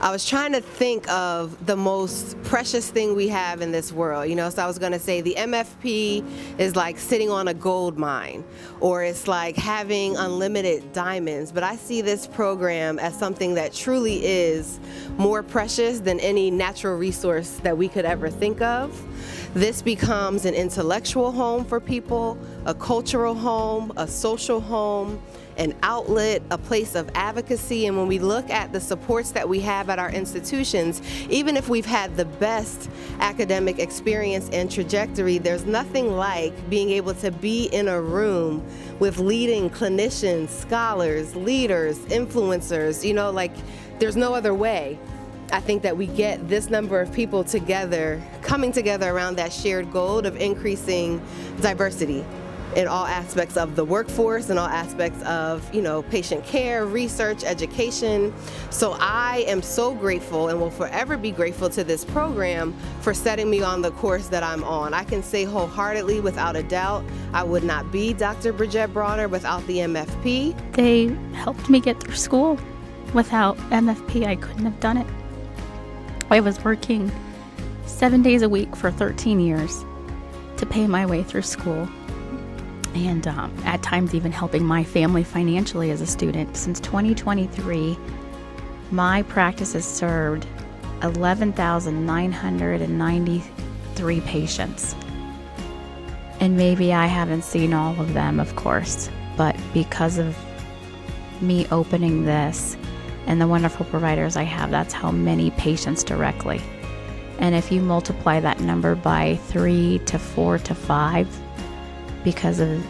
I was trying to think of the most precious thing we have in this world, so I was going to say the MFP is like sitting on a gold mine, or it's like having unlimited diamonds, but I see this program as something that truly is more precious than any natural resource that we could ever think of. This becomes an intellectual home for people, a cultural home, a social home, an outlet, a place of advocacy. And when we look at the supports that we have at our institutions, even if we've had the best academic experience and trajectory, there's nothing like being able to be in a room with leading clinicians, scholars, leaders, influencers, there's no other way. I think that we get this number of people together, coming together around that shared goal of increasing diversity in all aspects of the workforce, in all aspects of, patient care, research, education. So I am so grateful and will forever be grateful to this program for setting me on the course that I'm on. I can say wholeheartedly, without a doubt, I would not be Dr. Bridgette Brawner without the MFP. They helped me get through school. Without MFP, I couldn't have done it. I was working 7 days a week for 13 years to pay my way through school, and at times even helping my family financially as a student. Since 2023, my practice has served 11,993 patients. And maybe I haven't seen all of them, of course, but because of me opening this and the wonderful providers I have, that's how many patients directly. And if you multiply that number by 3 to 4 to 5, because of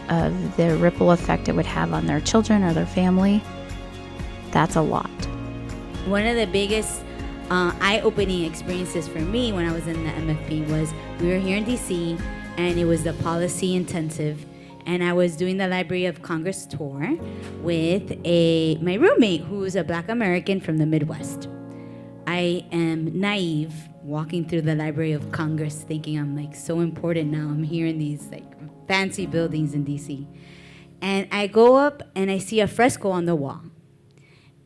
the ripple effect it would have on their children or their family, that's a lot. One of the biggest eye-opening experiences for me when I was in the MFP was we were here in DC, and it was the policy intensive, and I was doing the Library of Congress tour with my roommate, who's a Black American from the Midwest. I am naive walking through the Library of Congress thinking I'm so important now. I'm here in these fancy buildings in DC. And I go up and I see a fresco on the wall.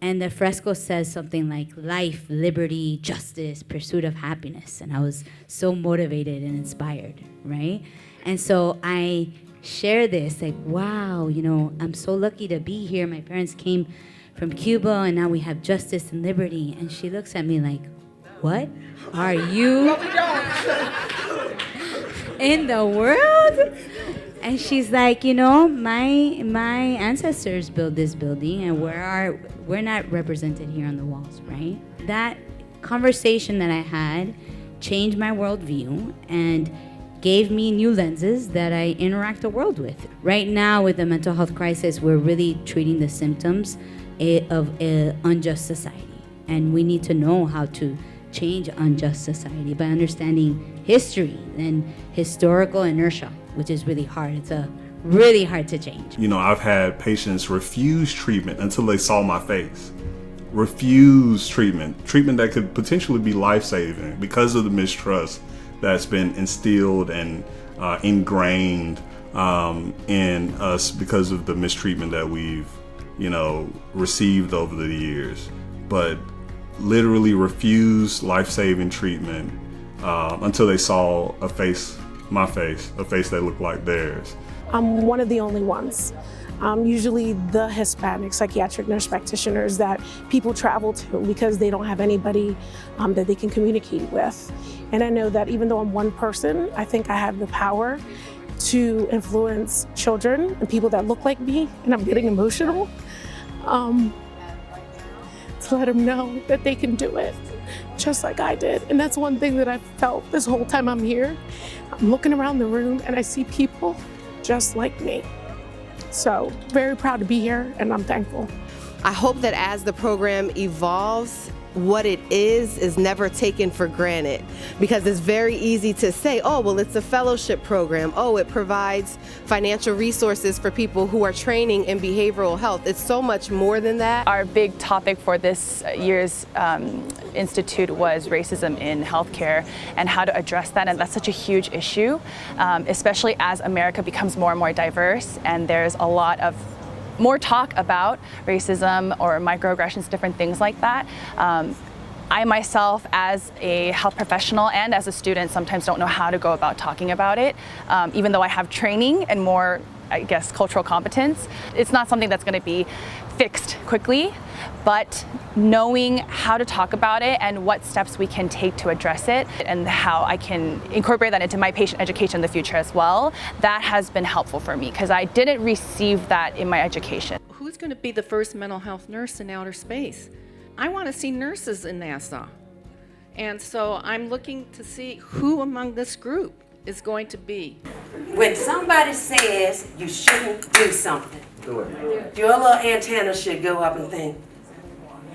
And the fresco says something like life, liberty, justice, pursuit of happiness. And I was so motivated and inspired, right? And so I share this, wow, I'm so lucky to be here. My parents came from Cuba, and now we have justice and liberty. And she looks at me like, what are you in the world? And she's like, my ancestors built this building, and we're not represented here on the walls, right? That conversation that I had changed my worldview and gave me new lenses that I interact the world with. Right now, with the mental health crisis, we're really treating the symptoms of an unjust society. And we need to know how to change unjust society by understanding history and historical inertia, which is really hard. It's really hard to change. I've had patients refuse treatment until they saw my face. Refuse treatment that could potentially be life-saving because of the mistrust that's been instilled and ingrained in us because of the mistreatment that we've, received over the years. But literally refused life-saving treatment until they saw a face that looked like theirs. I'm one of the only ones. Usually the Hispanic psychiatric nurse practitioners that people travel to because they don't have anybody that they can communicate with. And I know that even though I'm one person, I think I have the power to influence children and people that look like me, and I'm getting emotional, to let them know that they can do it just like I did. And that's one thing that I've felt this whole time I'm here. I'm looking around the room and I see people just like me. So very proud to be here, and I'm thankful. I hope that as the program evolves, what it is never taken for granted, because it's very easy to say, oh, well, it's a fellowship program. Oh, it provides financial resources for people who are training in behavioral health. It's so much more than that. Our big topic for this year's institute was racism in healthcare and how to address that, and that's such a huge issue, especially as America becomes more and more diverse, and there's a lot of more talk about racism or microaggressions, different things like that. I myself, as a health professional and as a student, sometimes don't know how to go about talking about it, even though I have training and more, I guess, cultural competence. It's not something that's going to be fixed quickly, but knowing how to talk about it and what steps we can take to address it and how I can incorporate that into my patient education in the future as well, that has been helpful for me because I didn't receive that in my education. Who's going to be the first mental health nurse in outer space? I want to see nurses in NASA. And so I'm looking to see who among this group is going to be. When somebody says you shouldn't do something, your little antenna should go up and think,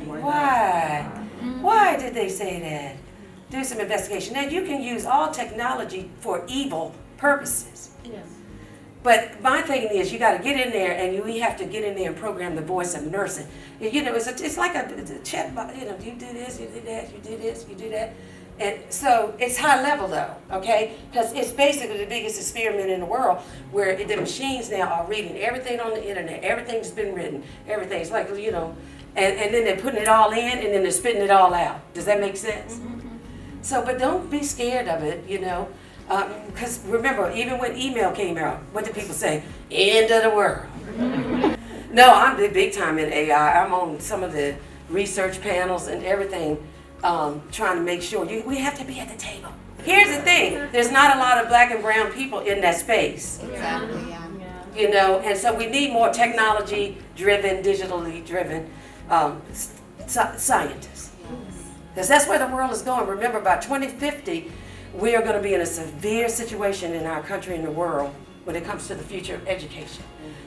why? Why did they say that? Do some investigation. Now you can use all technology for evil purposes. Yes. But my thing is, you got to get in there, and we have to get in there and program the voice of nursing. You know, it's like a chat. You know, you do this, you do that, you do this, you do that. And so it's high level though, okay? Because it's basically the biggest experiment in the world where the machines now are reading everything on the internet, everything's been written, everything's like, you know, and then they're putting it all in and then they're spitting it all out. Does that make sense? Mm-hmm. So, but don't be scared of it, you know, because remember, even when email came out, what did people say? End of the world. No, I'm big time in AI. I'm on some of the research panels and everything. Trying to make sure we have to be at the table. Here's the thing, there's not a lot of black and brown people in that space. Exactly, yeah. You know, and so we need more technology-driven, digitally driven scientists. Because that's where the world is going. Remember, by 2050, we are going to be in a severe situation in our country and the world when it comes to the future of education.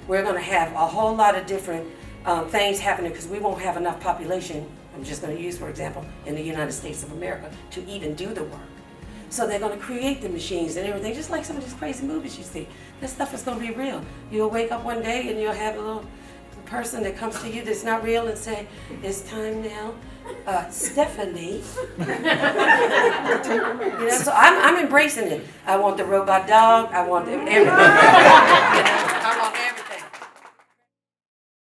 We're going to have a whole lot of different things happening because we won't have enough population. I'm just going to use, for example, in the United States of America to even do the work. So they're going to create the machines and everything, just like some of these crazy movies you see. This stuff is going to be real. You'll wake up one day and you'll have a little person that comes to you that's not real and say, it's time now. Stephanie. You know, so I'm embracing it. I want the robot dog. I want everything. You know?